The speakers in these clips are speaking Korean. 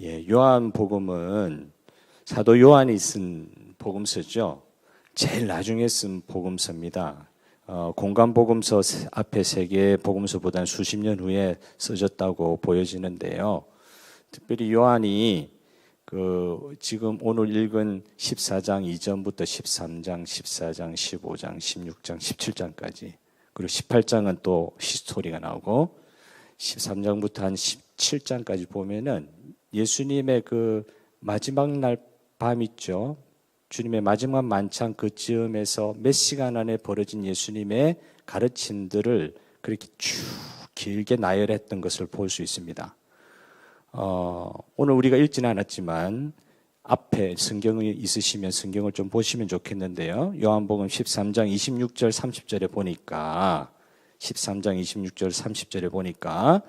요한복음은 사도 요한이 쓴 복음서죠. 제일 나중에 쓴 복음서입니다. 공관복음서 앞에 세 개의 복음서보다는 수십 년 후에 써졌다고 보여지는데요. 특별히 요한이 지금 오늘 읽은 14장 이전부터 13장, 14장, 15장, 16장, 17장까지 그리고 18장은 또 히스토리가 나오고 13장부터 한 17장까지 보면은 예수님의 그 마지막 날 밤 있죠. 주님의 마지막 만찬 그 즈음에서 몇 시간 안에 벌어진 예수님의 가르침들을 그렇게 쭉 길게 나열했던 것을 볼 수 있습니다. 오늘 우리가 읽지는 않았지만 앞에 성경이 있으시면 성경을 좀 보시면 좋겠는데요. 요한복음 13장 26절 30절에 보니까 13장 26절 30절에 보니까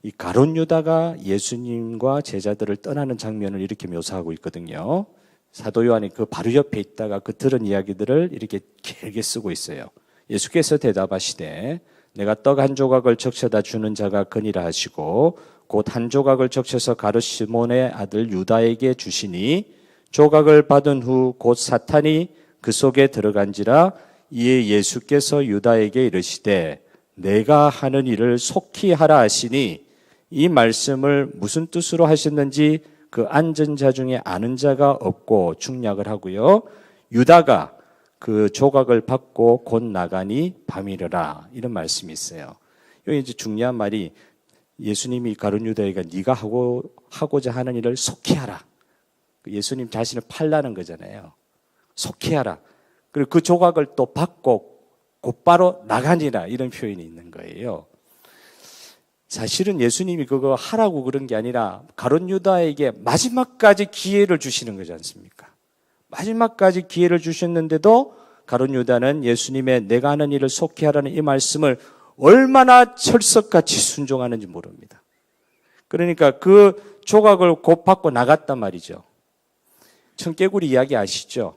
이 가룟 유다가 예수님과 제자들을 떠나는 장면을 이렇게 묘사하고 있거든요. 사도 요한이 그 바로 옆에 있다가 그 들은 이야기들을 이렇게 길게 쓰고 있어요. 예수께서 대답하시되 내가 떡 한 조각을 적셔다 주는 자가 그니라 하시고 곧 한 조각을 적셔서 가룟 시몬의 아들 유다에게 주시니 조각을 받은 후 곧 사탄이 그 속에 들어간지라. 이에 예수께서 유다에게 이르시되 내가 하는 일을 속히 하라 하시니 이 말씀을 무슨 뜻으로 하셨는지 그 앉은 자 중에 아는 자가 없고 중략을 하고요. 유다가 그 조각을 받고 곧 나가니 밤이르라. 이런 말씀이 있어요. 여기 이제 중요한 말이 예수님이 가룟 유다에게 네가 하고자 하는 일을 속히 하라. 예수님 자신을 팔라는 거잖아요. 속히 하라. 그리고 그 조각을 또 받고 곧바로 나가니라. 이런 표현이 있는 거예요. 사실은 예수님이 그거 하라고 그런 게 아니라 가룟 유다에게 마지막까지 기회를 주시는 거지 않습니까? 마지막까지 기회를 주셨는데도 가룟 유다는 예수님의 내가 하는 일을 속히 하라는 이 말씀을 얼마나 철석같이 순종하는지 모릅니다. 그러니까 그 조각을 곧 받고 나갔단 말이죠. 청개구리 이야기 아시죠?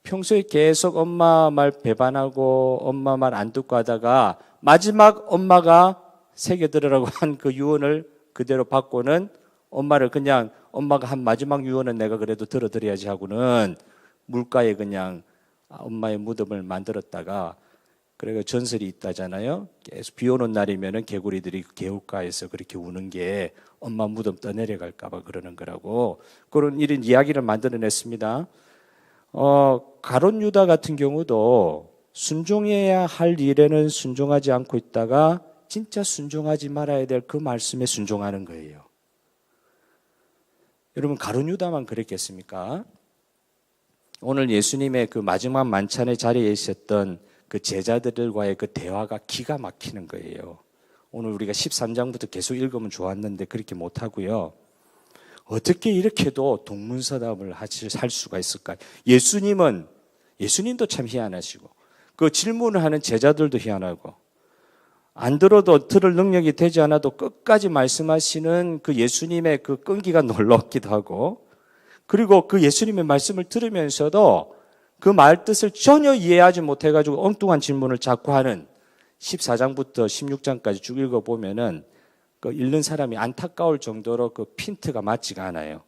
평소에 계속 엄마 말 배반하고 엄마 말 안 듣고 하다가 마지막 엄마가 새겨들으라고 한 그 유언을 그대로 받고는 엄마를 그냥 엄마가 한 마지막 유언은 내가 그래도 들어드려야지 하고는 물가에 그냥 엄마의 무덤을 만들었다가 그래가 전설이 있다잖아요. 계속 비 오는 날이면은 개구리들이 개울가에서 그렇게 우는 게 엄마 무덤 떠내려갈까 봐 그러는 거라고 그런 이런 이야기를 만들어냈습니다. 가룟 유다 같은 경우도 순종해야 할 일에는 순종하지 않고 있다가 진짜 순종하지 말아야 될 그 말씀에 순종하는 거예요. 여러분 가룟 유다만 그랬겠습니까? 오늘 예수님의 그 마지막 만찬의 자리에 있었던 그 제자들과의 그 대화가 기가 막히는 거예요. 오늘 우리가 13장부터 계속 읽으면 좋았는데 그렇게 못하고요. 어떻게 이렇게도 동문서답을 할 수가 있을까요? 예수님도 참 희한하시고 그 질문을 하는 제자들도 희한하고 안 들어도 들을 능력이 되지 않아도 끝까지 말씀하시는 그 예수님의 그 끈기가 놀랍기도 하고 그리고 그 예수님의 말씀을 들으면서도 그 말 뜻을 전혀 이해하지 못해가지고 엉뚱한 질문을 자꾸 하는 14장부터 16장까지 쭉 읽어보면은 그 읽는 사람이 안타까울 정도로 그 핀트가 맞지가 않아요.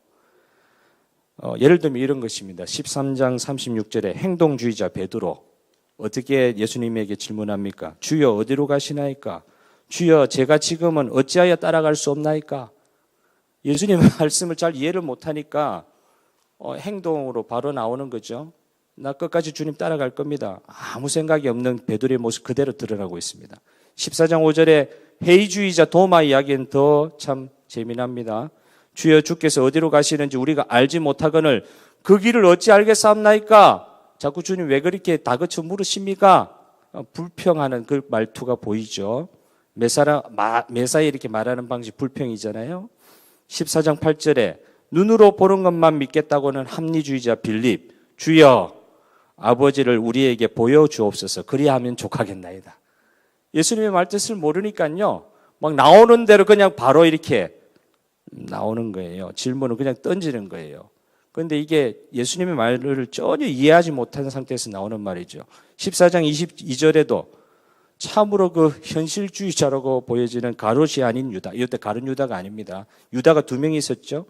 예를 들면 이런 것입니다. 13장 36절에 행동주의자 베드로 어떻게 예수님에게 질문합니까? 주여 어디로 가시나이까? 주여 제가 지금은 어찌하여 따라갈 수 없나이까? 예수님의 말씀을 잘 이해를 못하니까 행동으로 바로 나오는 거죠. 나 끝까지 주님 따라갈 겁니다. 아무 생각이 없는 베드로의 모습 그대로 드러나고 있습니다. 14장 5절에 회의주의자 도마 이야기는 더 참 재미납니다. 주여 주께서 어디로 가시는지 우리가 알지 못하거늘 그 길을 어찌 알겠사옵나이까? 자꾸 주님 왜 그렇게 다그쳐 물으십니까? 불평하는 그 말투가 보이죠. 매사에 이렇게 말하는 방식 불평이잖아요. 14장 8절에 눈으로 보는 것만 믿겠다고는 합리주의자 빌립 주여 아버지를 우리에게 보여주옵소서 그리하면 족하겠나이다. 예수님의 말뜻을 모르니까요. 막 나오는 대로 그냥 바로 이렇게 나오는 거예요. 질문을 그냥 던지는 거예요. 그런데 이게 예수님의 말을 전혀 이해하지 못하는 상태에서 나오는 말이죠. 14장 22절에도 참으로 그 현실주의자라고 보여지는 가롯이 아닌 유다. 이때 가룟 유다가 아닙니다. 유다가 두 명이 있었죠.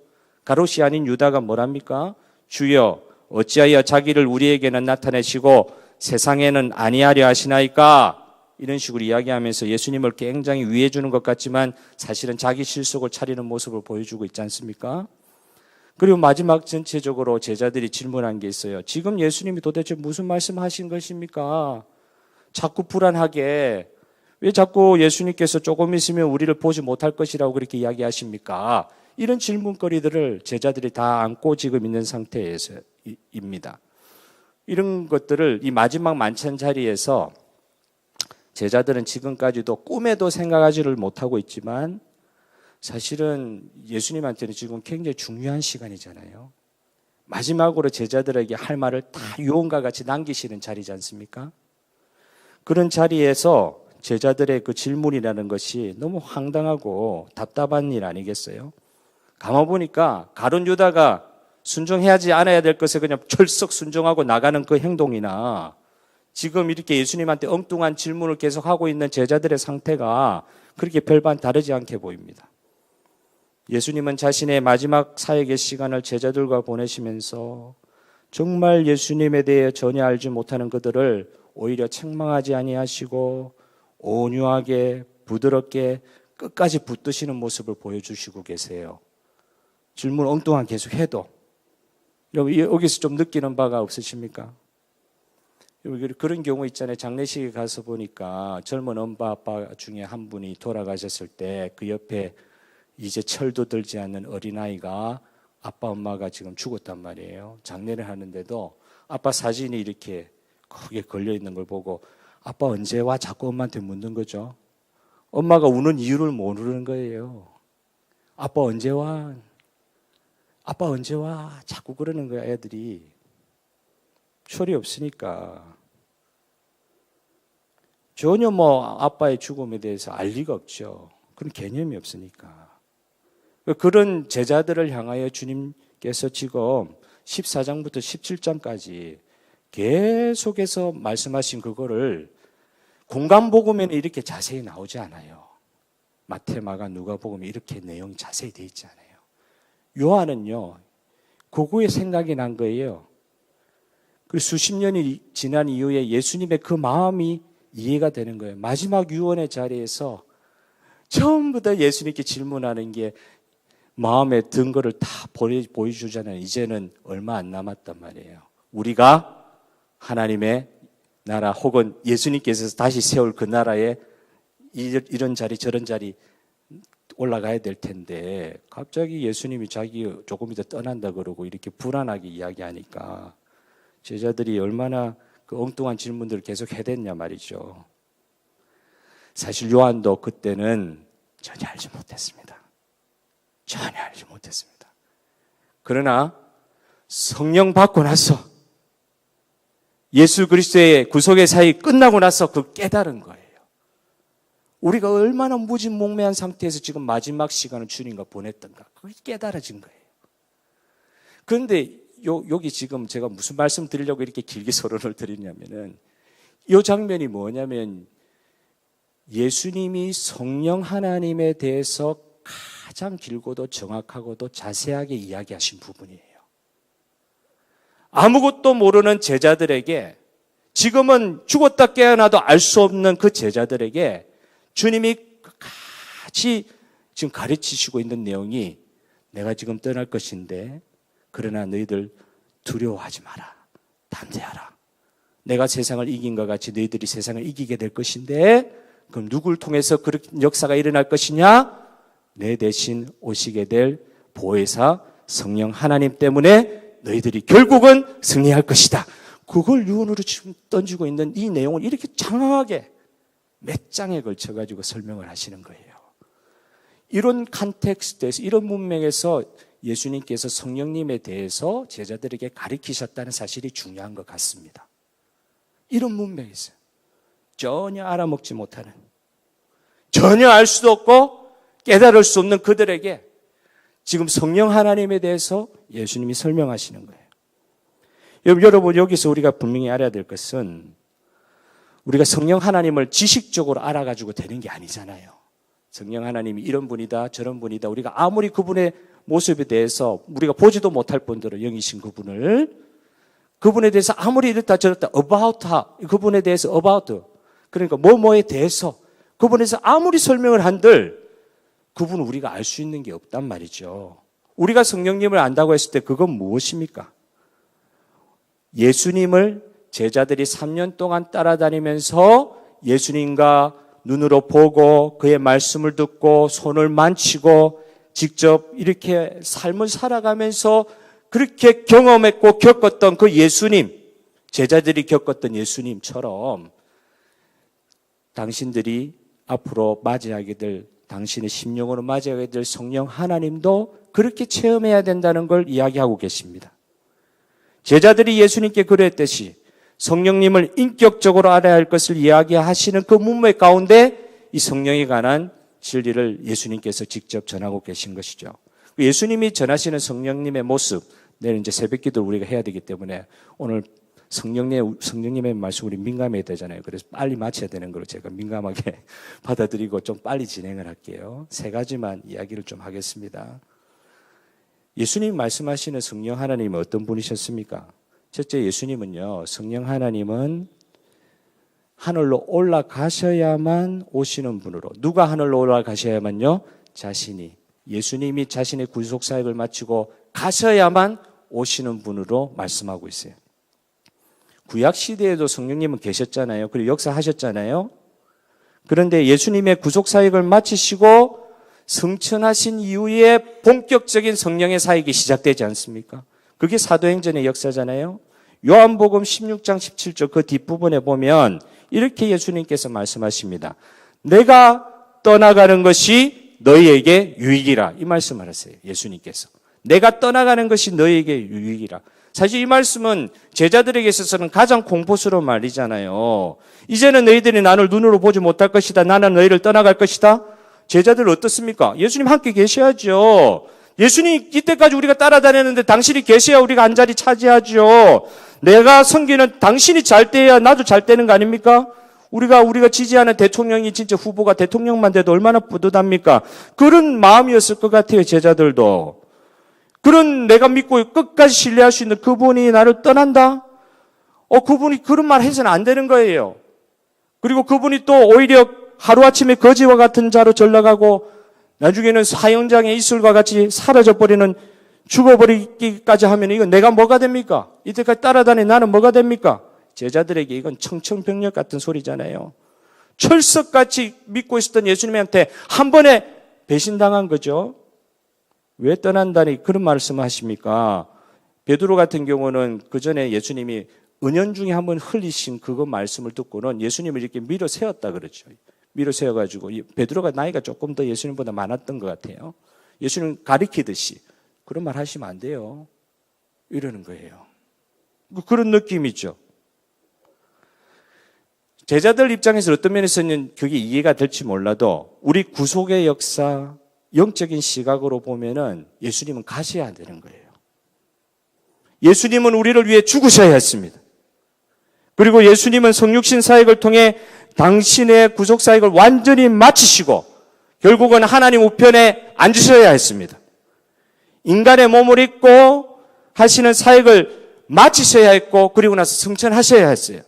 가롯이 아닌 유다가 뭐랍니까? 주여 어찌하여 자기를 우리에게는 나타내시고 세상에는 아니하려 하시나이까? 이런 식으로 이야기하면서 예수님을 굉장히 위해 주는 것 같지만 사실은 자기 실속을 차리는 모습을 보여주고 있지 않습니까? 그리고 마지막 전체적으로 제자들이 질문한 게 있어요. 지금 예수님이 도대체 무슨 말씀하신 것입니까? 자꾸 불안하게 왜 자꾸 예수님께서 조금 있으면 우리를 보지 못할 것이라고 그렇게 이야기하십니까? 이런 질문거리들을 제자들이 다 안고 지금 있는 상태입니다. 이런 것들을 이 마지막 만찬 자리에서 제자들은 지금까지도 꿈에도 생각하지를 못하고 있지만 사실은 예수님한테는 지금 굉장히 중요한 시간이잖아요. 마지막으로 제자들에게 할 말을 다 유언과 같이 남기시는 자리지 않습니까? 그런 자리에서 제자들의 그 질문이라는 것이 너무 황당하고 답답한 일 아니겠어요? 가만보니까 가룟 유다가 순종해야지 않아야 될 것에 그냥 철썩 순종하고 나가는 그 행동이나 지금 이렇게 예수님한테 엉뚱한 질문을 계속하고 있는 제자들의 상태가 그렇게 별반 다르지 않게 보입니다. 예수님은 자신의 마지막 사역의 시간을 제자들과 보내시면서 정말 예수님에 대해 전혀 알지 못하는 그들을 오히려 책망하지 아니하시고 온유하게 부드럽게 끝까지 붙드시는 모습을 보여주시고 계세요. 질문 엉뚱한 계속 해도 여기서 좀 느끼는 바가 없으십니까? 그런 경우 있잖아요. 장례식에 가서 보니까 젊은 엄마 아빠 중에 한 분이 돌아가셨을 때 그 옆에 이제 철도 들지 않는 어린아이가 아빠 엄마가 지금 죽었단 말이에요. 장례를 하는데도 아빠 사진이 이렇게 크게 걸려 있는 걸 보고 아빠 언제 와? 자꾸 엄마한테 묻는 거죠. 엄마가 우는 이유를 모르는 거예요. 아빠 언제 와? 아빠 언제 와? 자꾸 그러는 거야, 애들이. 철이 없으니까. 전혀 아빠의 죽음에 대해서 알 리가 없죠. 그런 개념이 없으니까. 그런 제자들을 향하여 주님께서 지금 14장부터 17장까지 계속해서 말씀하신 그거를 공간복음에는 이렇게 자세히 나오지 않아요. 마태, 마가, 누가복음에 이렇게 내용이 자세히 되어 있지 않아요. 요한은요, 그거에 생각이 난 거예요. 그리고 수십 년이 지난 이후에 예수님의 그 마음이 이해가 되는 거예요. 마지막 유언의 자리에서 전부 다 예수님께 질문하는 게 마음에 든 거를 다 보여주잖아요. 이제는 얼마 안 남았단 말이에요. 우리가 하나님의 나라 혹은 예수님께서 다시 세울 그 나라에 이런 자리 저런 자리 올라가야 될 텐데 갑자기 예수님이 자기 조금 이따 떠난다 그러고 이렇게 불안하게 이야기하니까 제자들이 얼마나 그 엉뚱한 질문들을 계속 해댔냐 말이죠. 사실 요한도 그때는 전혀 알지 못했습니다. 전혀 알지 못했습니다. 그러나 성령 받고 나서 예수 그리스도의 구속의 사역이 끝나고 나서 그 깨달은 거예요. 우리가 얼마나 무진몽매한 상태에서 지금 마지막 시간을 주님과 보냈던가 그게 깨달아진 거예요. 그런데 여기 지금 제가 무슨 말씀 드리려고 이렇게 길게 서론을 드리냐면은 이 장면이 뭐냐면 예수님이 성령 하나님에 대해서 가장 길고도 정확하고도 자세하게 이야기하신 부분이에요. 아무것도 모르는 제자들에게 지금은 죽었다 깨어나도 알 수 없는 그 제자들에게 주님이 같이 지금 가르치시고 있는 내용이 내가 지금 떠날 것인데 그러나 너희들 두려워하지 마라. 담대하라. 내가 세상을 이긴 것 같이 너희들이 세상을 이기게 될 것인데 그럼 누굴 통해서 그런 역사가 일어날 것이냐? 내 대신 오시게 될 보혜사 성령 하나님 때문에 너희들이 결국은 승리할 것이다. 그걸 유언으로 지금 던지고 있는 이 내용을 이렇게 장황하게 몇 장에 걸쳐가지고 설명을 하시는 거예요. 이런 컨텍스트에서 이런 문맥에서 예수님께서 성령님에 대해서 제자들에게 가르치셨다는 사실이 중요한 것 같습니다. 이런 문맥에서 전혀 알아먹지 못하는 전혀 알 수도 없고 깨달을 수 없는 그들에게 지금 성령 하나님에 대해서 예수님이 설명하시는 거예요. 여러분 여기서 우리가 분명히 알아야 될 것은 우리가 성령 하나님을 지식적으로 알아가지고 되는 게 아니잖아요. 성령 하나님이 이런 분이다 저런 분이다, 우리가 아무리 그분의 모습에 대해서 우리가 보지도 못할 분들을 영이신 그분에 대해서 아무리 이렇다 저렇다 그분에 대해서 about, 그러니까 뭐뭐에 대해서 그분에서 아무리 설명을 한들 그분은 우리가 알 수 있는 게 없단 말이죠. 우리가 성령님을 안다고 했을 때 그건 무엇입니까? 예수님을 제자들이 3년 동안 따라다니면서 예수님과 눈으로 보고 그의 말씀을 듣고 손을 만지고 직접 이렇게 삶을 살아가면서 그렇게 경험했고 겪었던 그 예수님, 제자들이 겪었던 예수님처럼 당신들이 앞으로 맞이하게 될, 당신의 심령으로 맞이하게 될 성령 하나님도 그렇게 체험해야 된다는 걸 이야기하고 계십니다. 제자들이 예수님께 그랬듯이 성령님을 인격적으로 알아야 할 것을 이야기하시는 그 문맥 가운데 이 성령에 관한 진리를 예수님께서 직접 전하고 계신 것이죠. 예수님이 전하시는 성령님의 모습, 내일 이제 새벽 기도를 우리가 해야 되기 때문에 오늘 성령님의 말씀 우리 민감해야 되잖아요. 그래서 빨리 마쳐야 되는 걸로 제가 민감하게 받아들이고 좀 빨리 진행을 할게요. 3가지만 이야기를 좀 하겠습니다. 예수님 말씀하시는 성령 하나님은 어떤 분이셨습니까? 첫째, 예수님은요, 성령 하나님은 하늘로 올라가셔야만 오시는 분으로, 누가 하늘로 올라가셔야만요? 자신이, 예수님이 자신의 구속사역을 마치고 가셔야만 오시는 분으로 말씀하고 있어요. 구약시대에도 성령님은 계셨잖아요. 그리고 역사하셨잖아요. 그런데 예수님의 구속사역을 마치시고 승천하신 이후에 본격적인 성령의 사역이 시작되지 않습니까? 그게 사도행전의 역사잖아요. 요한복음 16장 17절 그 뒷부분에 보면 이렇게 예수님께서 말씀하십니다. 내가 떠나가는 것이 너희에게 유익이라. 이 말씀을 하세요. 예수님께서. 내가 떠나가는 것이 너희에게 유익이라. 사실 이 말씀은 제자들에게 있어서는 가장 공포스러운 말이잖아요. 이제는 너희들이 나를 눈으로 보지 못할 것이다. 나는 너희를 떠나갈 것이다. 제자들 어떻습니까? 예수님 함께 계셔야죠. 예수님 이때까지 우리가 따라다녔는데 당신이 계셔야 우리가 한 자리 차지하죠. 내가 섬기는 당신이 잘 돼야 나도 잘 되는 거 아닙니까? 우리가 지지하는 대통령이 진짜 후보가 대통령만 돼도 얼마나 뿌듯합니까? 그런 마음이었을 것 같아요, 제자들도. 그런 내가 믿고 끝까지 신뢰할 수 있는 그분이 나를 떠난다? 그분이 그런 말 해서는 안 되는 거예요. 그리고 그분이 또 오히려 하루아침에 거지와 같은 자로 전락하고 나중에는 사형장의 이슬과 같이 사라져버리는, 죽어버리기까지 하면 이건 내가 뭐가 됩니까? 이때까지 따라다니 나는 뭐가 됩니까? 제자들에게 이건 청천벽력 같은 소리잖아요. 철석같이 믿고 있었던 예수님한테 한 번에 배신당한 거죠. 왜 떠난다니 그런 말씀을 하십니까? 베드로 같은 경우는 그 전에 예수님이 은연중에 한 번 흘리신 그거 말씀을 듣고는 예수님을 이렇게 밀어 세웠다 그러죠. 밀어 세워가지고 베드로가 나이가 조금 더 예수님보다 많았던 것 같아요. 예수님 가리키듯이 그런 말 하시면 안 돼요. 이러는 거예요. 그런 느낌이죠. 제자들 입장에서 어떤 면에서는 그게 이해가 될지 몰라도 우리 구속의 역사, 영적인 시각으로 보면은 예수님은 가셔야 되는 거예요. 예수님은 우리를 위해 죽으셔야 했습니다. 그리고 예수님은 성육신 사역을 통해 당신의 구속 사역을 완전히 마치시고 결국은 하나님 우편에 앉으셔야 했습니다. 인간의 몸을 입고 하시는 사역을 마치셔야 했고 그리고 나서 승천하셔야 했어요.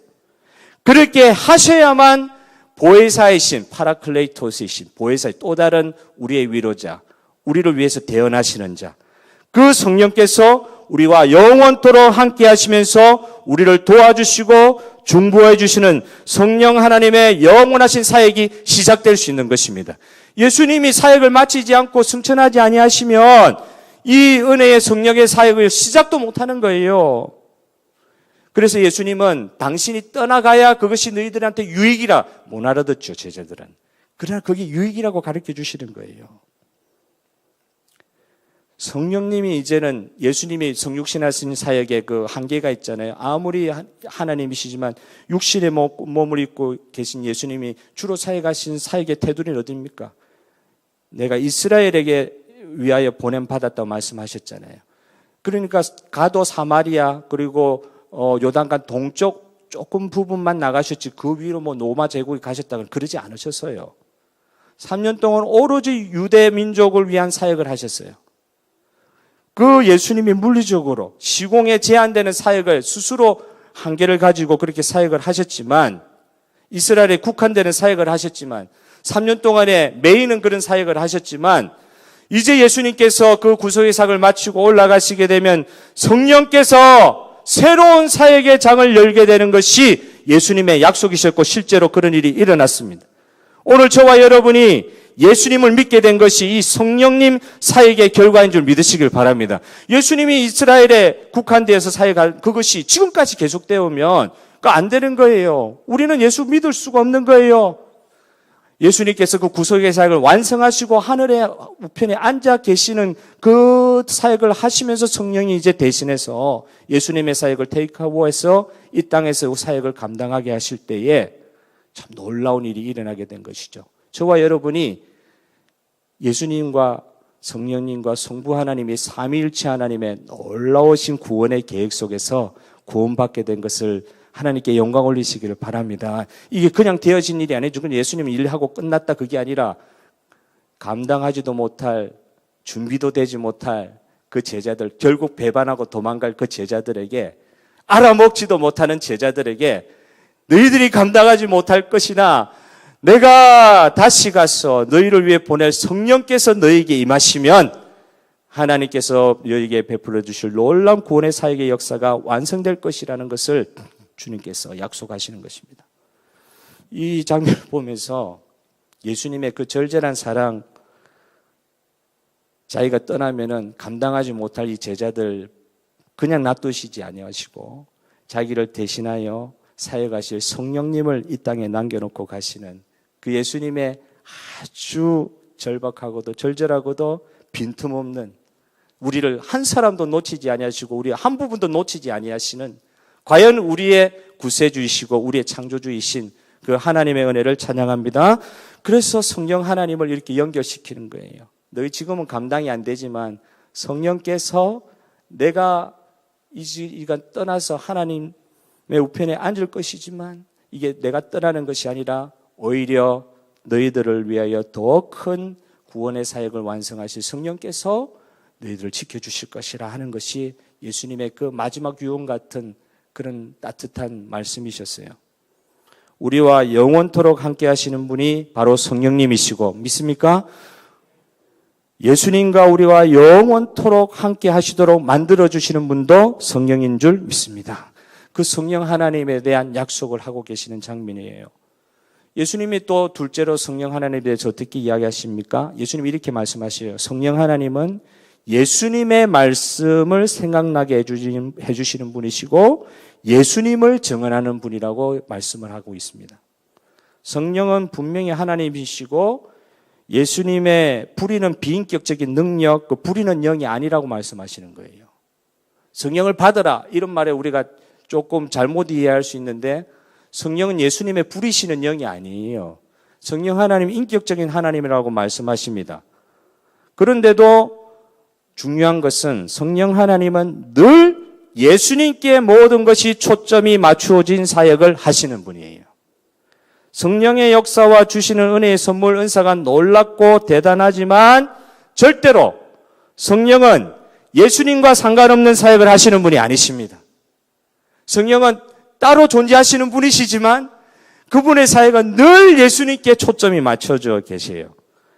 그렇게 하셔야만 보혜사이신 파라클레이토스이신 보혜사의 또 다른 우리의 위로자, 우리를 위해서 대언하시는 자, 그 성령께서 우리와 영원토록 함께 하시면서 우리를 도와주시고 중보해 주시는 성령 하나님의 영원하신 사역이 시작될 수 있는 것입니다. 예수님이 사역을 마치지 않고 승천하지 아니하시면 이 은혜의 성령의 사역을 시작도 못하는 거예요. 그래서 예수님은 당신이 떠나가야 그것이 너희들한테 유익이라 못 알아듣죠, 제자들은. 그러나 그게 유익이라고 가르쳐 주시는 거예요. 성령님이 이제는 예수님이 성육신 하신 사역에 그 한계가 있잖아요. 아무리 하나님이시지만 육신의 몸을 입고 계신 예수님이 주로 사역하신 사역의 테두리는 어디입니까? 내가 이스라엘에게 위하여 보냄받았다고 말씀하셨잖아요. 그러니까 가도 사마리아 그리고 요단강 동쪽 조금 부분만 나가셨지 그 위로 뭐 로마 제국에 가셨다고 그러지 않으셨어요. 3년 동안 오로지 유대 민족을 위한 사역을 하셨어요. 그 예수님이 물리적으로 시공에 제한되는 사역을 스스로 한계를 가지고 그렇게 사역을 하셨지만, 이스라엘에 국한되는 사역을 하셨지만, 3년 동안에 메인은 그런 사역을 하셨지만, 이제 예수님께서 그 구속의 사역을 마치고 올라가시게 되면 성령께서 새로운 사역의 장을 열게 되는 것이 예수님의 약속이셨고 실제로 그런 일이 일어났습니다. 오늘 저와 여러분이 예수님을 믿게 된 것이 이 성령님 사역의 결과인 줄 믿으시길 바랍니다. 예수님이 이스라엘에 국한되어서 사역할 그것이 지금까지 계속되어 오면 안 되는 거예요. 우리는 예수 믿을 수가 없는 거예요. 예수님께서 그 구속의 사역을 완성하시고 하늘의 우편에 앉아 계시는 그 사역을 하시면서 성령이 이제 대신해서 예수님의 사역을 테이크오버해서 이 땅에서 사역을 감당하게 하실 때에 참 놀라운 일이 일어나게 된 것이죠. 저와 여러분이 예수님과 성령님과 성부 하나님이 삼위일체 하나님의 놀라우신 구원의 계획 속에서 구원받게 된 것을 하나님께 영광 올리시기를 바랍니다. 이게 그냥 되어진 일이 아니죠. 예수님이 일하고 끝났다 그게 아니라 감당하지도 못할, 준비도 되지 못할 그 제자들, 결국 배반하고 도망갈 그 제자들에게, 알아먹지도 못하는 제자들에게 너희들이 감당하지 못할 것이나 내가 다시 가서 너희를 위해 보낼 성령께서 너희에게 임하시면 하나님께서 너희에게 베풀어 주실 놀라운 구원의 사역의 역사가 완성될 것이라는 것을 주님께서 약속하시는 것입니다. 이 장면을 보면서 예수님의 그 절절한 사랑, 자기가 떠나면은 감당하지 못할 이 제자들 그냥 놔두시지 아니하시고 자기를 대신하여 사역하실 성령님을 이 땅에 남겨놓고 가시는 그 예수님의 아주 절박하고도 절절하고도 빈틈없는, 우리를 한 사람도 놓치지 아니하시고 우리 한 부분도 놓치지 아니하시는, 과연 우리의 구세주이시고 우리의 창조주이신 그 하나님의 은혜를 찬양합니다. 그래서 성령 하나님을 이렇게 연결시키는 거예요. 너희 지금은 감당이 안 되지만 성령께서 내가 이가 떠나서 하나님의 우편에 앉을 것이지만 이게 내가 떠나는 것이 아니라 오히려 너희들을 위하여 더 큰 구원의 사역을 완성하실 성령께서 너희들을 지켜주실 것이라 하는 것이 예수님의 그 마지막 유언 같은 그런 따뜻한 말씀이셨어요. 우리와 영원토록 함께 하시는 분이 바로 성령님이시고, 믿습니까? 예수님과 우리와 영원토록 함께 하시도록 만들어주시는 분도 성령인 줄 믿습니다. 그 성령 하나님에 대한 약속을 하고 계시는 장면이에요. 예수님이 또 둘째로 성령 하나님에 대해서 어떻게 이야기하십니까? 예수님이 이렇게 말씀하셔요. 성령 하나님은 예수님의 말씀을 생각나게 해주시는 분이시고 예수님을 증언하는 분이라고 말씀을 하고 있습니다. 성령은 분명히 하나님이시고 예수님의 부리는 비인격적인 능력, 그 부리는 영이 아니라고 말씀하시는 거예요. 성령을 받으라 이런 말에 우리가 조금 잘못 이해할 수 있는데 성령은 예수님의 부리시는 영이 아니에요. 성령 하나님 인격적인 하나님이라고 말씀하십니다. 그런데도 중요한 것은 성령 하나님은 늘 예수님께 모든 것이 초점이 맞추어진 사역을 하시는 분이에요. 성령의 역사와 주시는 은혜의 선물, 은사가 놀랍고 대단하지만 절대로 성령은 예수님과 상관없는 사역을 하시는 분이 아니십니다. 성령은 따로 존재하시는 분이시지만 그분의 사역은 늘 예수님께 초점이 맞춰져 계세요.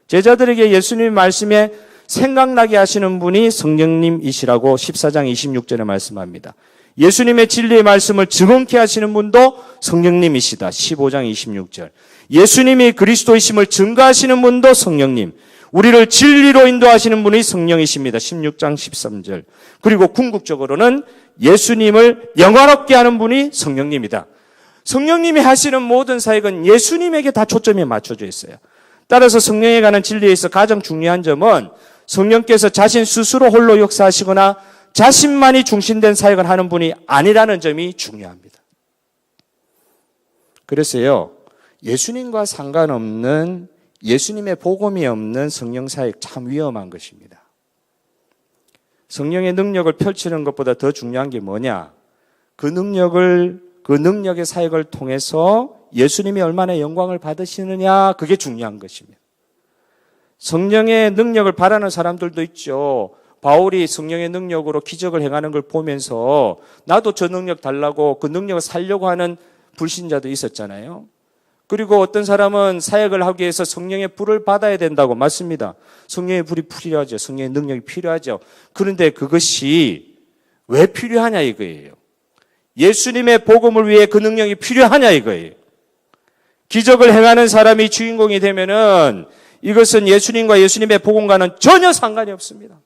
제자들에게 예수님의 말씀에 생각나게 하시는 분이 성령님이시라고 14장 26절에 말씀합니다. 예수님의 진리의 말씀을 증언케 하시는 분도 성령님이시다. 15장 26절. 예수님이 그리스도이심을 증거하시는 분도 성령님. 우리를 진리로 인도하시는 분이 성령이십니다. 16장 13절. 그리고 궁극적으로는 예수님을 영화롭게 하는 분이 성령님이다. 성령님이 하시는 모든 사역은 예수님에게 다 초점이 맞춰져 있어요. 따라서 성령에 관한 진리에 있어 가장 중요한 점은 성령께서 자신 스스로 홀로 역사하시거나 자신만이 중심된 사역을 하는 분이 아니라는 점이 중요합니다. 그래서요, 예수님과 상관없는, 예수님의 복음이 없는 성령 사역 참 위험한 것입니다. 성령의 능력을 펼치는 것보다 더 중요한 게 뭐냐? 그 능력을 그 능력의 사역을 통해서 예수님이 얼마나 영광을 받으시느냐, 그게 중요한 것입니다. 성령의 능력을 바라는 사람들도 있죠. 바울이 성령의 능력으로 기적을 행하는 걸 보면서 나도 저 능력 달라고 그 능력을 살려고 하는 불신자도 있었잖아요. 그리고 어떤 사람은 사역을 하기 위해서 성령의 불을 받아야 된다고. 맞습니다. 성령의 불이 필요하죠. 성령의 능력이 필요하죠. 그런데 그것이 왜 필요하냐 이거예요. 예수님의 복음을 위해 그 능력이 필요하냐 이거예요. 기적을 행하는 사람이 주인공이 되면은 이것은 예수님과 예수님의 복음과는 전혀 상관이 없습니다.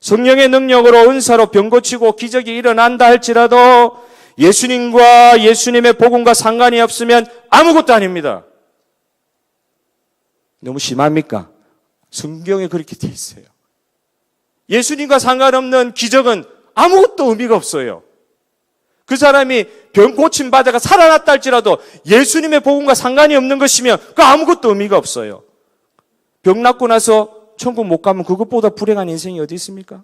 성령의 능력으로 은사로 병 고치고 기적이 일어난다 할지라도 예수님과 예수님의 복음과 상관이 없으면 아무것도 아닙니다. 너무 심합니까? 성경에 그렇게 돼 있어요. 예수님과 상관없는 기적은 아무것도 의미가 없어요. 그 사람이 병 고침 받아가 살아났다 할지라도 예수님의 복음과 상관이 없는 것이면 그 아무것도 의미가 없어요. 병 낫고 나서 천국 못 가면 그것보다 불행한 인생이 어디 있습니까?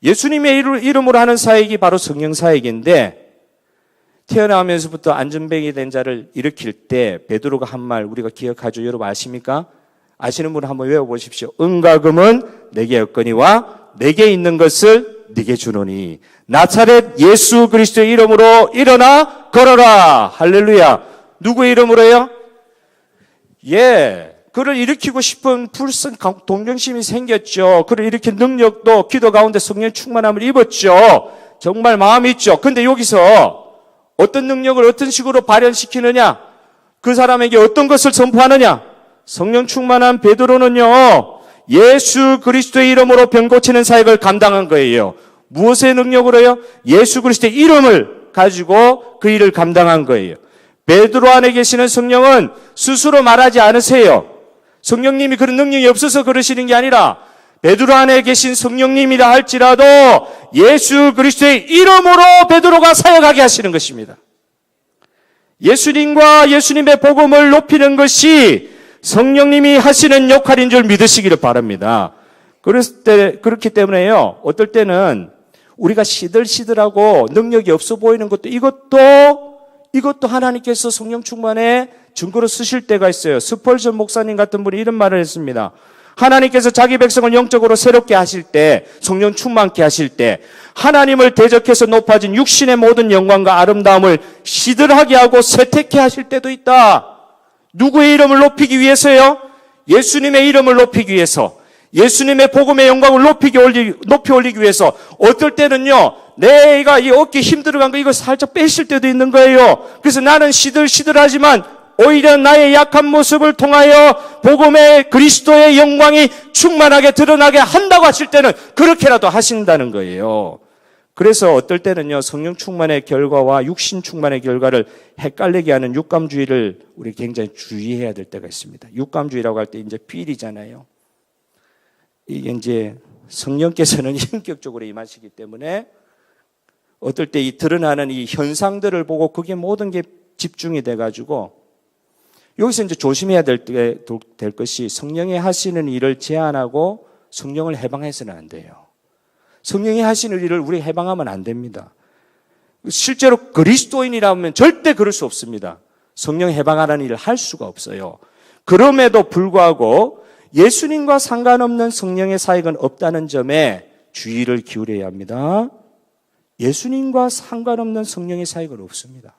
예수님의 이름으로 하는 사역이 바로 성령 사역인데, 태어나면서부터 안전뱅이 된 자를 일으킬 때 베드로가 한 말 우리가 기억하죠. 여러분 아십니까? 아시는 분은 한번 외워보십시오. 은과 금은 내게 없거니와 내게 있는 것을 네게 주노니 나사렛 예수 그리스도의 이름으로 일어나 걸어라. 할렐루야. 누구의 이름으로요? 그를 일으키고 싶은 불순 동정심이 생겼죠. 그를 일으킨 능력도 기도 가운데 성령 충만함을 입었죠. 정말 마음이 있죠. 근데 여기서 어떤 능력을 어떤 식으로 발현시키느냐, 그 사람에게 어떤 것을 선포하느냐. 성령 충만한 베드로는요, 예수 그리스도의 이름으로 병 고치는 사역을 감당한 거예요. 무엇의 능력으로요? 예수 그리스도의 이름을 가지고 그 일을 감당한 거예요. 베드로 안에 계시는 성령은 스스로 말하지 않으세요. 성령님이 그런 능력이 없어서 그러시는 게 아니라 베드로 안에 계신 성령님이라 할지라도 예수 그리스도의 이름으로 베드로가 사역하게 하시는 것입니다. 예수님과 예수님의 복음을 높이는 것이 성령님이 하시는 역할인 줄 믿으시기를 바랍니다. 그렇기 때문에요, 어떨 때는 우리가 시들시들하고 능력이 없어 보이는 것도 이것도 하나님께서 성령 충만에 증거로 쓰실 때가 있어요. 스펄전 목사님 같은 분이 이런 말을 했습니다. 하나님께서 자기 백성을 영적으로 새롭게 하실 때, 성령 충만케 하실 때 하나님을 대적해서 높아진 육신의 모든 영광과 아름다움을 시들하게 하고 쇠퇴케 하실 때도 있다. 누구의 이름을 높이기 위해서요? 예수님의 이름을 높이기 위해서, 예수님의 복음의 영광을 높이 올리기 위해서. 어떨 때는요, 내가 이 어깨 힘 들어간 거 이거 살짝 빼실 때도 있는 거예요. 그래서 나는 시들시들하지만 오히려 나의 약한 모습을 통하여 복음의 그리스도의 영광이 충만하게 드러나게 한다고 하실 때는 그렇게라도 하신다는 거예요. 그래서 어떨 때는요, 성령 충만의 결과와 육신 충만의 결과를 헷갈리게 하는 육감주의를 우리 굉장히 주의해야 될 때가 있습니다. 육감주의라고 할 때 이제 필이잖아요. 이게 이제 성령께서는 인격적으로 임하시기 때문에 어떨 때 이 드러나는 이 현상들을 보고 그게 모든 게 집중이 돼가지고, 여기서 이제 조심해야 될 것이 성령이 하시는 일을 제한하고 성령을 해방해서는 안 돼요. 성령이 하시는 일을 우리 해방하면 안 됩니다. 실제로 그리스도인이라면 절대 그럴 수 없습니다. 성령 해방하라는 일을 할 수가 없어요. 그럼에도 불구하고 예수님과 상관없는 성령의 사역은 없다는 점에 주의를 기울여야 합니다. 예수님과 상관없는 성령의 사역은 없습니다.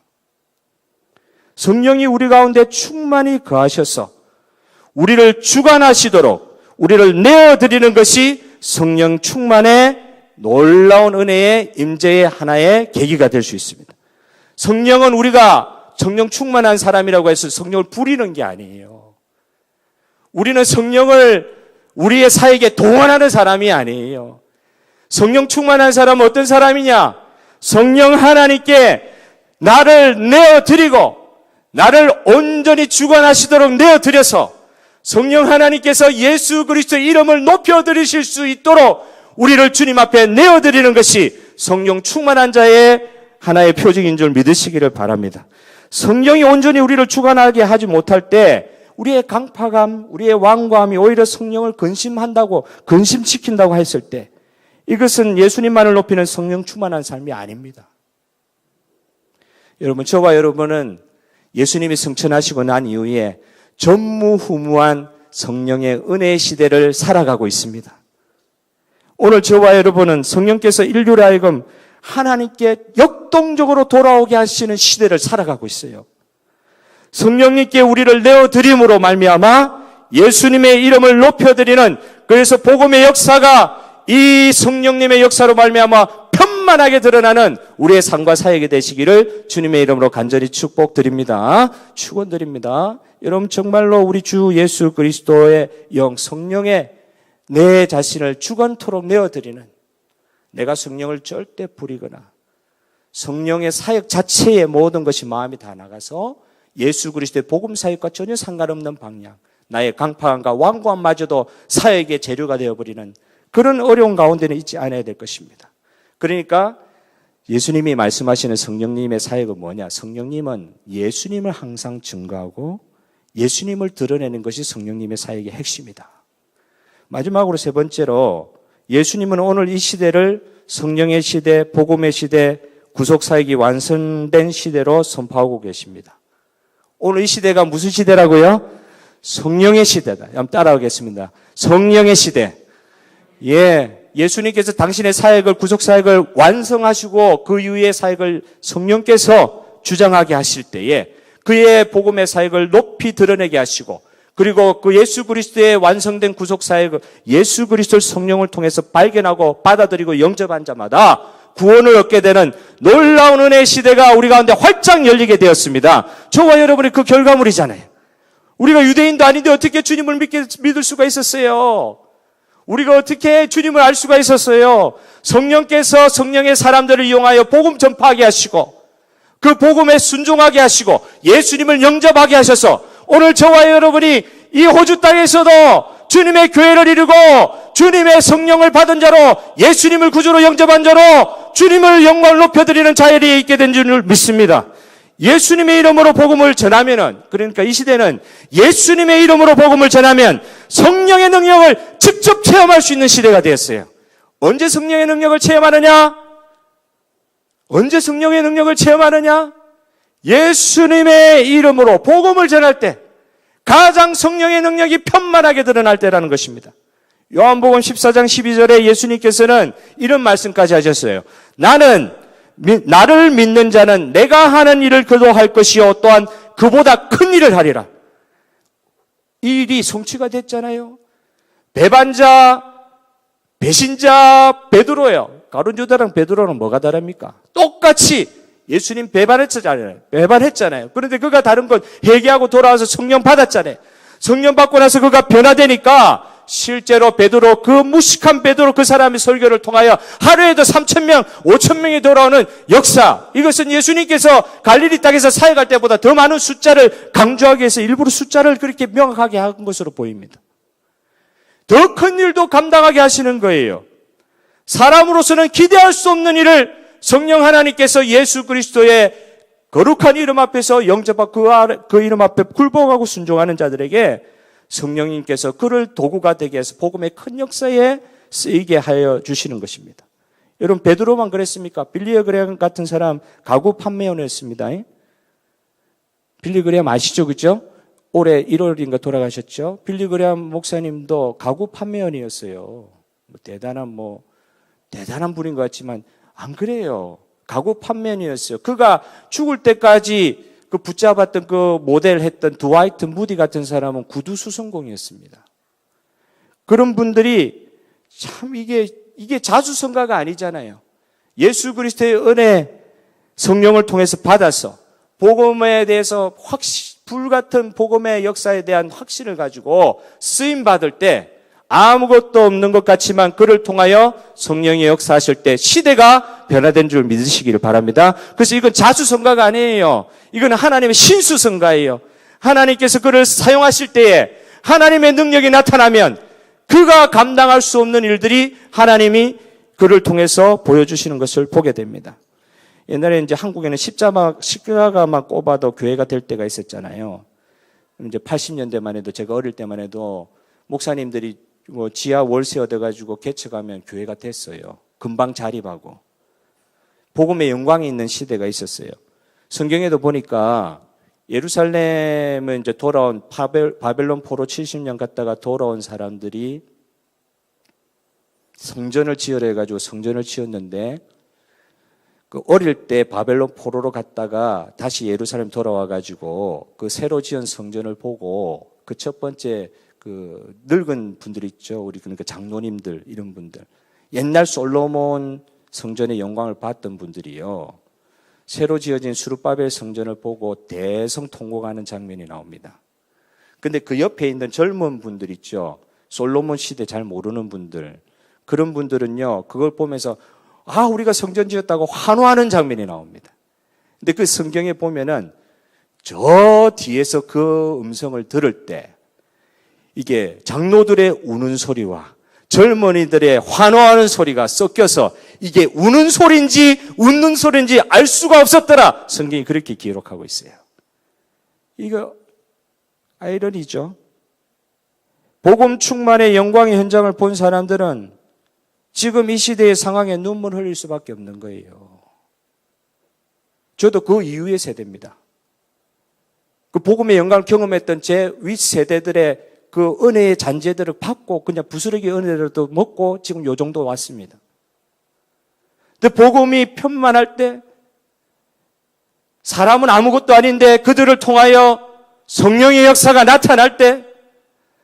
성령이 우리 가운데 충만히 거하셔서 우리를 주관하시도록 우리를 내어드리는 것이 성령 충만의 놀라운 은혜의 임재의 하나의 계기가 될 수 있습니다. 성령은 우리가 성령 충만한 사람이라고 해서 성령을 부리는 게 아니에요. 우리는 성령을 우리의 사역에 동원하는 사람이 아니에요. 성령 충만한 사람은 어떤 사람이냐? 성령 하나님께 나를 내어드리고 나를 온전히 주관하시도록 내어드려서 성령 하나님께서 예수 그리스도의 이름을 높여드리실 수 있도록 우리를 주님 앞에 내어드리는 것이 성령 충만한 자의 하나의 표징인 줄 믿으시기를 바랍니다. 성령이 온전히 우리를 주관하게 하지 못할 때 우리의 강팍함, 우리의 완고함이 오히려 성령을 근심시킨다고 했을 때 이것은 예수님만을 높이는 성령 충만한 삶이 아닙니다. 여러분, 저와 여러분은 예수님이 승천하시고 난 이후에 전무후무한 성령의 은혜의 시대를 살아가고 있습니다. 오늘 저와 여러분은 성령께서 인류를 하여금 하나님께 역동적으로 돌아오게 하시는 시대를 살아가고 있어요. 성령님께 우리를 내어드림으로 말미암아 예수님의 이름을 높여드리는, 그래서 복음의 역사가 이 성령님의 역사로 말미암아 편만하게 드러나는 우리의 삶과 사역이 되시기를 주님의 이름으로 간절히 축복드립니다. 축원드립니다. 여러분, 정말로 우리 주 예수 그리스도의 영 성령에 내 자신을 주관토록 내어드리는, 내가 성령을 절대 부리거나 성령의 사역 자체의 모든 것이 마음이 다 나가서 예수 그리스도의 복음 사역과 전혀 상관없는 방향, 나의 강팍함과 완고함마저도 사역의 재료가 되어버리는 그런 어려운 가운데는 있지 않아야 될 것입니다. 그러니까 예수님이 말씀하시는 성령님의 사역은 뭐냐? 성령님은 예수님을 항상 증거하고 예수님을 드러내는 것이 성령님의 사역의 핵심이다. 마지막으로 세 번째로, 예수님은 오늘 이 시대를 성령의 시대, 복음의 시대, 구속사역이 완성된 시대로 선포하고 계십니다. 오늘 이 시대가 무슨 시대라고요? 성령의 시대다. 한번 따라하겠습니다. 성령의 시대. 예수님께서 당신의 사역을, 구속사역을 완성하시고 그 이후의 사역을 성령께서 주장하게 하실 때에 그의 복음의 사역을 높이 드러내게 하시고, 그리고 그 예수 그리스도의 완성된 구속사역을 예수 그리스도의 성령을 통해서 발견하고 받아들이고 영접한 자마다 구원을 얻게 되는 놀라운 은혜의 시대가 우리 가운데 활짝 열리게 되었습니다. 저와 여러분이 그 결과물이잖아요. 우리가 유대인도 아닌데 어떻게 주님을 믿을 수가 있었어요? 우리가 어떻게 주님을 알 수가 있었어요? 성령께서 성령의 사람들을 이용하여 복음 전파하게 하시고 그 복음에 순종하게 하시고 예수님을 영접하게 하셔서 오늘 저와 여러분이 이 호주 땅에서도 주님의 교회를 이루고 주님의 성령을 받은 자로, 예수님을 구주로 영접한 자로 주님을 영광을 높여드리는 자리에 있게 된 줄 믿습니다. 예수님의 이름으로 복음을 전하면은, 그러니까 이 시대는 예수님의 이름으로 복음을 전하면 성령의 능력을 직접 체험할 수 있는 시대가 되었어요. 언제 성령의 능력을 체험하느냐? 언제 성령의 능력을 체험하느냐? 예수님의 이름으로 복음을 전할 때 가장 성령의 능력이 편만하게 드러날 때라는 것입니다. 요한복음 14장 12절에 예수님께서는 이런 말씀까지 하셨어요. 나를 믿는 자는 내가 하는 일을 그도 할 것이요 또한 그보다 큰 일을 하리라. 이 일이 성취가 됐잖아요. 배반자, 배신자 베드로예요. 가룟유다랑 베드로는 뭐가 다릅니까? 똑같이 예수님 배반했잖아요. 그런데 그가 다른 건 회개하고 돌아와서 성령 받았잖아요. 성령 받고 나서 그가 변화되니까 실제로 베드로, 그 무식한 베드로 그 사람의 설교를 통하여 하루에도 3,000명, 5,000명이 돌아오는 역사, 이것은 예수님께서 갈릴리 땅에서 사역할 때보다 더 많은 숫자를 강조하기 위해서 일부러 숫자를 그렇게 명확하게 한 것으로 보입니다. 더 큰 일도 감당하게 하시는 거예요. 사람으로서는 기대할 수 없는 일을 성령 하나님께서 예수 그리스도의 거룩한 이름 앞에서 영접하고 그 이름 앞에 굴복하고 순종하는 자들에게 성령님께서 그를 도구가 되게 해서 복음의 큰 역사에 쓰이게 하여 주시는 것입니다. 여러분, 베드로만 그랬습니까? 빌리그레암 같은 사람 가구 판매원이었습니다. 빌리그레암 아시죠? 그죠? 올해 1월인가 돌아가셨죠? 빌리그레암 목사님도 가구 판매원이었어요. 대단한 분인 것 같지만 안 그래요. 가구 판매원이었어요. 그가 죽을 때까지 그 붙잡았던 그 모델 했던 드와이트 무디 같은 사람은 구두 수선공이었습니다. 그런 분들이 참 이게 자수성가가 아니잖아요. 예수 그리스도의 은혜 성령을 통해서 받아서 복음에 대해서 불같은 복음의 역사에 대한 확신을 가지고 쓰임 받을 때 아무것도 없는 것 같지만 그를 통하여 성령의 역사하실 때 시대가 변화된 줄 믿으시기를 바랍니다. 그래서 이건 자수성가가 아니에요. 이건 하나님의 신수성가예요. 하나님께서 그를 사용하실 때에 하나님의 능력이 나타나면 그가 감당할 수 없는 일들이 하나님이 그를 통해서 보여주시는 것을 보게 됩니다. 옛날에 이제 한국에는 십자가만 꼽아도 교회가 될 때가 있었잖아요. 이제 80년대만 해도, 제가 어릴 때만 해도 목사님들이 지하 월세 얻어가지고 개척하면 교회가 됐어요. 금방 자립하고. 복음의 영광이 있는 시대가 있었어요. 성경에도 보니까 예루살렘은 이제 돌아온 바벨론 포로 70년 갔다가 돌아온 사람들이 성전을 지으려 해가지고 성전을 지었는데 그 어릴 때 바벨론 포로로 갔다가 다시 예루살렘 돌아와가지고 그 새로 지은 성전을 보고 그 첫 번째 그 늙은 분들 있죠. 우리 그러니까 장로님들 이런 분들 옛날 솔로몬 성전의 영광을 봤던 분들이요. 새로 지어진 수르바벨 성전을 보고 대성통곡하는 장면이 나옵니다. 근데 그 옆에 있는 젊은 분들 있죠. 솔로몬 시대 잘 모르는 분들. 그런 분들은요. 그걸 보면서 우리가 성전 지었다고 환호하는 장면이 나옵니다. 근데 그 성경에 보면은 저 뒤에서 그 음성을 들을 때 이게 장로들의 우는 소리와 젊은이들의 환호하는 소리가 섞여서 이게 우는 소리인지 웃는 소리인지 알 수가 없었더라. 성경이 그렇게 기록하고 있어요. 이거 아이러니죠. 복음 충만의 영광의 현장을 본 사람들은 지금 이 시대의 상황에 눈물 흘릴 수밖에 없는 거예요. 저도 그 이후의 세대입니다. 그 복음의 영광을 경험했던 제 윗세대들의 그 은혜의 잔재들을 받고 그냥 부스러기 은혜라도 먹고 지금 요 정도 왔습니다. 근데 복음이 편만할 때 사람은 아무것도 아닌데 그들을 통하여 성령의 역사가 나타날 때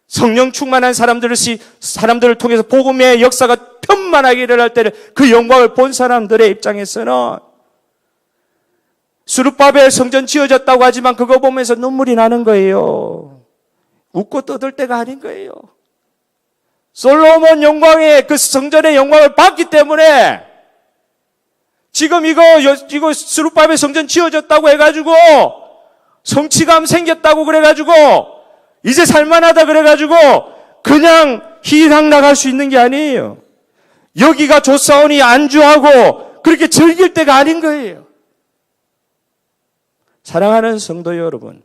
성령 충만한 사람들을 통해서 복음의 역사가 편만하게 일어날 때는 그 영광을 본 사람들의 입장에서는 수르바벨 성전 지어졌다고 하지만 그거 보면서 눈물이 나는 거예요. 웃고 떠들 때가 아닌 거예요. 솔로몬 영광의 그 성전의 영광을 봤기 때문에 지금 이거 수르바벨 성전 지어졌다고 해가지고 성취감 생겼다고 그래가지고 이제 살만하다 그래가지고 그냥 희랑 나갈 수 있는 게 아니에요. 여기가 좋사오니 안주하고 그렇게 즐길 때가 아닌 거예요. 사랑하는 성도 여러분,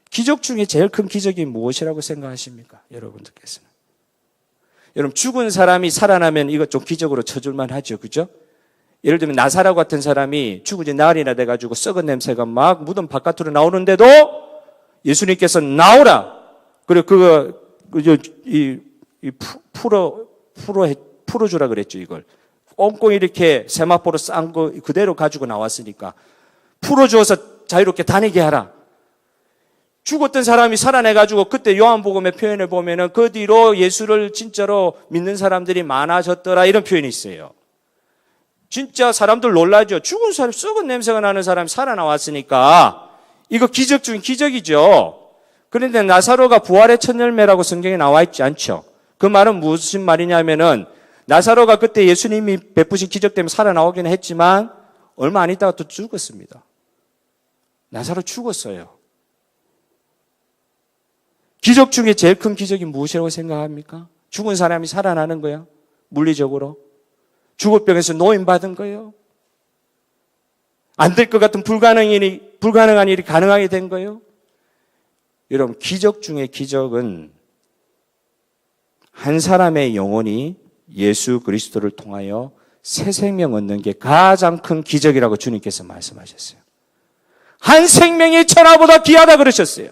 기적 중에 제일 큰 기적이 무엇이라고 생각하십니까? 여러분들께서는. 여러분 죽은 사람이 살아나면 이것 좀 기적으로 쳐줄만 하죠. 그죠? 예를 들면 나사로 같은 사람이 죽은 지 나흘이나 돼가지고 썩은 냄새가 막 무덤 바깥으로 나오는데도 예수님께서 나오라. 그리고 풀어주라 그랬죠. 이걸 꽁꽁 이렇게 세마포로 싼 거 그대로 가지고 나왔으니까 풀어주어서 자유롭게 다니게 하라. 죽었던 사람이 살아내가지고 그때 요한복음의 표현을 보면은 그 뒤로 예수를 진짜로 믿는 사람들이 많아졌더라 이런 표현이 있어요. 진짜 사람들 놀라죠. 죽은 사람, 썩은 냄새가 나는 사람이 살아나왔으니까 이거 기적 중 기적이죠. 그런데 나사로가 부활의 첫 열매라고 성경에 나와 있지 않죠. 그 말은 무슨 말이냐면은 나사로가 그때 예수님이 베푸신 기적 때문에 살아나오기는 했지만 얼마 안 있다가 또 죽었습니다. 나사로 죽었어요. 기적 중에 제일 큰 기적이 무엇이라고 생각합니까? 죽은 사람이 살아나는 거야. 물리적으로. 죽을 병에서 노인받은 거예요. 안 될 것 같은 불가능한 일이 가능하게 된 거예요. 여러분, 기적 중에 기적은 한 사람의 영혼이 예수 그리스도를 통하여 새 생명 얻는 게 가장 큰 기적이라고 주님께서 말씀하셨어요. 한 생명이 천하보다 귀하다 그러셨어요.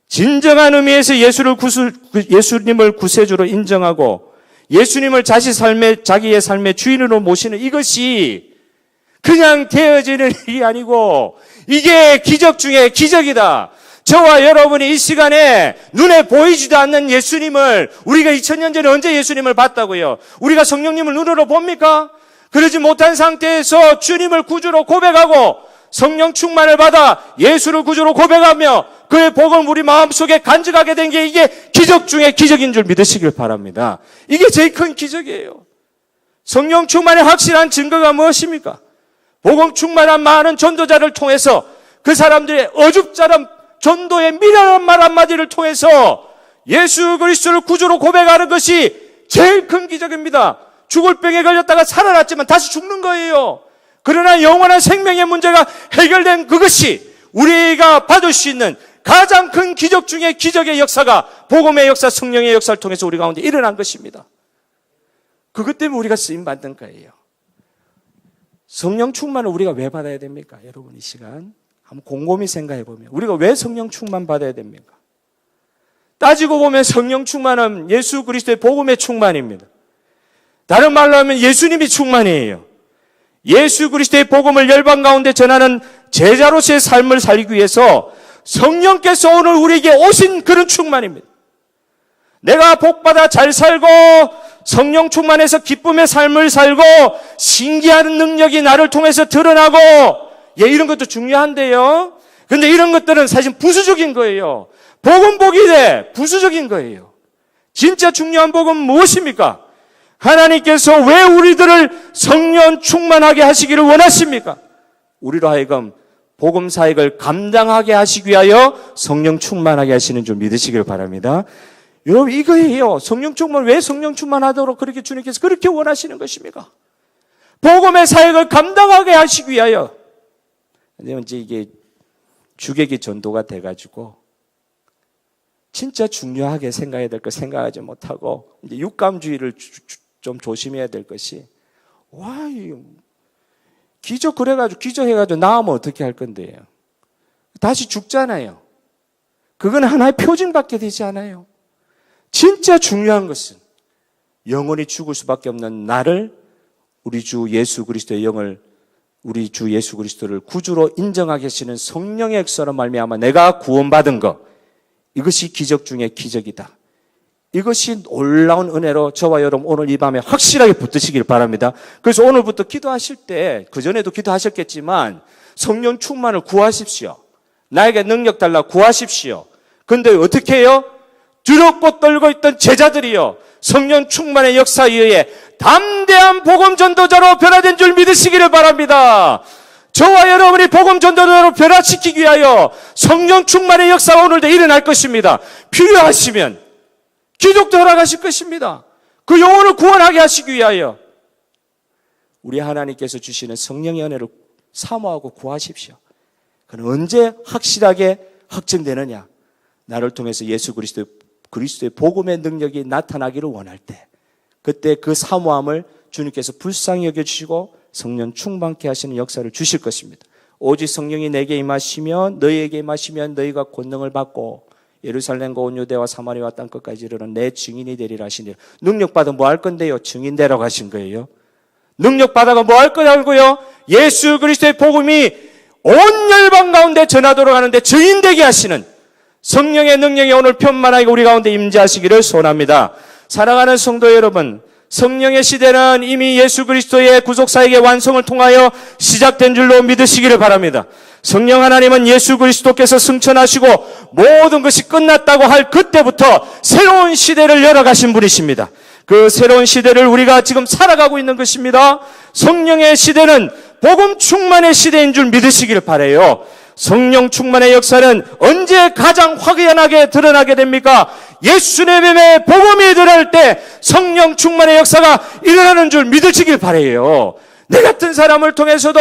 진정한 의미에서 예수님을 구세주로 인정하고 예수님을 자기의 삶의 주인으로 모시는 이것이 그냥 되어지는 일이 아니고 이게 기적 중에 기적이다. 저와 여러분이 이 시간에 눈에 보이지도 않는 예수님을 우리가 2000년 전에 언제 예수님을 봤다고요? 우리가 성령님을 눈으로 봅니까? 그러지 못한 상태에서 주님을 구주로 고백하고 성령 충만을 받아 예수를 구주로 고백하며 그의 복을 우리 마음속에 간직하게 된 게 이게 기적 중에 기적인 줄 믿으시길 바랍니다. 이게 제일 큰 기적이에요. 성령 충만의 확실한 증거가 무엇입니까? 복음 충만한 많은 전도자를 통해서 그 사람들의 어줍잖은 전도의 미련한 말 한마디를 통해서 예수 그리스도를 구주로 고백하는 것이 제일 큰 기적입니다. 죽을 병에 걸렸다가 살아났지만 다시 죽는 거예요. 그러나 영원한 생명의 문제가 해결된 그것이 우리가 받을 수 있는 가장 큰 기적 중에 기적의 역사가 복음의 역사, 성령의 역사를 통해서 우리 가운데 일어난 것입니다. 그것 때문에 우리가 쓰임받는 거예요. 성령 충만을 우리가 왜 받아야 됩니까? 여러분 이 시간 한번 곰곰이 생각해 보면 우리가 왜 성령 충만 받아야 됩니까? 따지고 보면 성령 충만은 예수 그리스도의 복음의 충만입니다. 다른 말로 하면 예수님이 충만이에요. 예수 그리스도의 복음을 열방 가운데 전하는 제자로서의 삶을 살기 위해서 성령께서 오늘 우리에게 오신 그런 충만입니다. 내가 복받아 잘 살고 성령 충만해서 기쁨의 삶을 살고 신기한 능력이 나를 통해서 드러나고 이런 것도 중요한데요. 그런데 이런 것들은 사실 부수적인 거예요. 복음 복이 돼 부수적인 거예요. 진짜 중요한 복은 무엇입니까? 하나님께서 왜 우리들을 성령 충만하게 하시기를 원하십니까? 우리로 하여금 복음 사역을 감당하게 하시기 위하여 성령 충만하게 하시는 줄 믿으시길 바랍니다. 여러분 이거예요. 성령 충만, 왜 성령 충만하도록 그렇게 주님께서 그렇게 원하시는 것입니까? 복음의 사역을 감당하게 하시기 위하여. 근데 이제 이게 주객이 전도가 돼가지고 진짜 중요하게 생각해야 될 거 생각하지 못하고 이제 육감주의를 좀 조심해야 될 것이 기저 그래가지고 기저해가지고 나오면 어떻게 할 건데요? 다시 죽잖아요. 그건 하나의 표징밖에 되지 않아요. 진짜 중요한 것은 영원히 죽을 수밖에 없는 나를 우리 주 예수 그리스도의 영을 우리 주 예수 그리스도를 구주로 인정하게 하시는 성령의 역사로 말미암아 내가 구원받은 것 이것이 기적 중에 기적이다. 이것이 놀라운 은혜로 저와 여러분 오늘 이 밤에 확실하게 붙드시길 바랍니다. 그래서 오늘부터 기도하실 때 그전에도 기도하셨겠지만 성령 충만을 구하십시오. 나에게 능력 달라 구하십시오. 그런데 어떻게 해요? 두렵고 떨고 있던 제자들이요 성령 충만의 역사에 의해 담대한 복음 전도자로 변화된 줄 믿으시기를 바랍니다. 저와 여러분이 복음 전도자로 변화시키기 위하여 성령 충만의 역사가 오늘도 일어날 것입니다. 필요하시면 기적도 허락하실 것입니다. 그 영혼을 구원하게 하시기 위하여 우리 하나님께서 주시는 성령의 은혜를 사모하고 구하십시오. 그건 언제 확실하게 확증되느냐? 나를 통해서 예수 그리스도의 복음의 능력이 나타나기를 원할 때 그때 그 사모함을 주님께서 불쌍히 여겨주시고 성령 충만케 하시는 역사를 주실 것입니다. 오직 성령이 내게 임하시면 너희에게 임하시면 너희가 권능을 받고 예루살렘과 온 유대와 사마리아와 땅끝까지 이르는 내 증인이 되리라 하시니 능력 받아 뭐 할 건데요? 증인 되라고 하신 거예요. 능력 받아가 뭐 할 거냐고요? 예수 그리스도의 복음이 온 열방 가운데 전하도록 하는데 증인 되게 하시는 성령의 능력이 오늘 편만하게 우리 가운데 임재하시기를 소원합니다. 사랑하는 성도 여러분, 성령의 시대는 이미 예수 그리스도의 구속사역의 완성을 통하여 시작된 줄로 믿으시기를 바랍니다. 성령 하나님은 예수 그리스도께서 승천하시고 모든 것이 끝났다고 할 그때부터 새로운 시대를 열어가신 분이십니다. 그 새로운 시대를 우리가 지금 살아가고 있는 것입니다. 성령의 시대는 복음 충만의 시대인 줄 믿으시기를 바라요. 성령 충만의 역사는 언제 가장 확연하게 드러나게 됩니까? 예수님의 복음이 드러날 때 성령 충만의 역사가 일어나는 줄 믿으시길 바라요. 내 같은 사람을 통해서도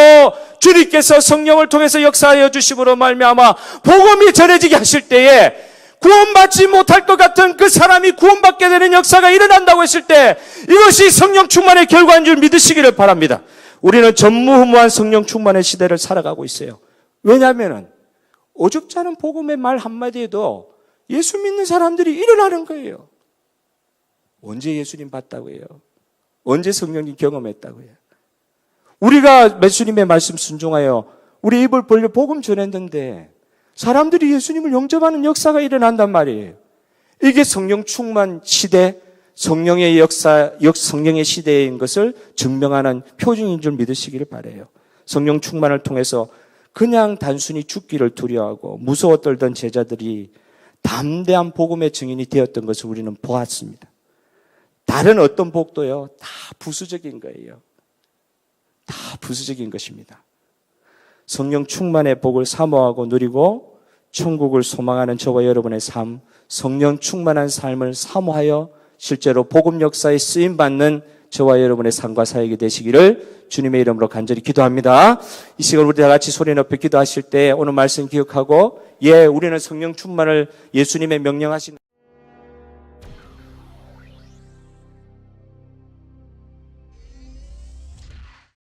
주님께서 성령을 통해서 역사하여 주심으로 말미암아 복음이 전해지게 하실 때에 구원받지 못할 것 같은 그 사람이 구원받게 되는 역사가 일어난다고 했을 때 이것이 성령 충만의 결과인 줄 믿으시기를 바랍니다. 우리는 전무후무한 성령 충만의 시대를 살아가고 있어요. 왜냐하면 오죽지 않은 복음의 말 한마디에도 예수 믿는 사람들이 일어나는 거예요. 언제 예수님 봤다고 해요? 언제 성령님 경험했다고 해요? 우리가 예수님의 말씀 순종하여 우리 입을 벌려 복음 전했는데 사람들이 예수님을 영접하는 역사가 일어난단 말이에요. 이게 성령 충만 시대, 성령의 역사, 성령의 시대인 것을 증명하는 표징인 줄 믿으시기를 바라요. 성령 충만을 통해서 그냥 단순히 죽기를 두려워하고 무서워 떨던 제자들이 담대한 복음의 증인이 되었던 것을 우리는 보았습니다. 다른 어떤 복도요, 다 부수적인 거예요. 다 부수적인 것입니다. 성령 충만의 복을 사모하고 누리고 천국을 소망하는 저와 여러분의 삶, 성령 충만한 삶을 사모하여 실제로 복음 역사에 쓰임받는 저와 여러분의 삶과 사역이 되시기를 주님의 이름으로 간절히 기도합니다. 이 시간 우리 다 같이 소리 높여 기도하실 때 오늘 말씀 기억하고 우리는 성령 충만을 예수님의 명령하신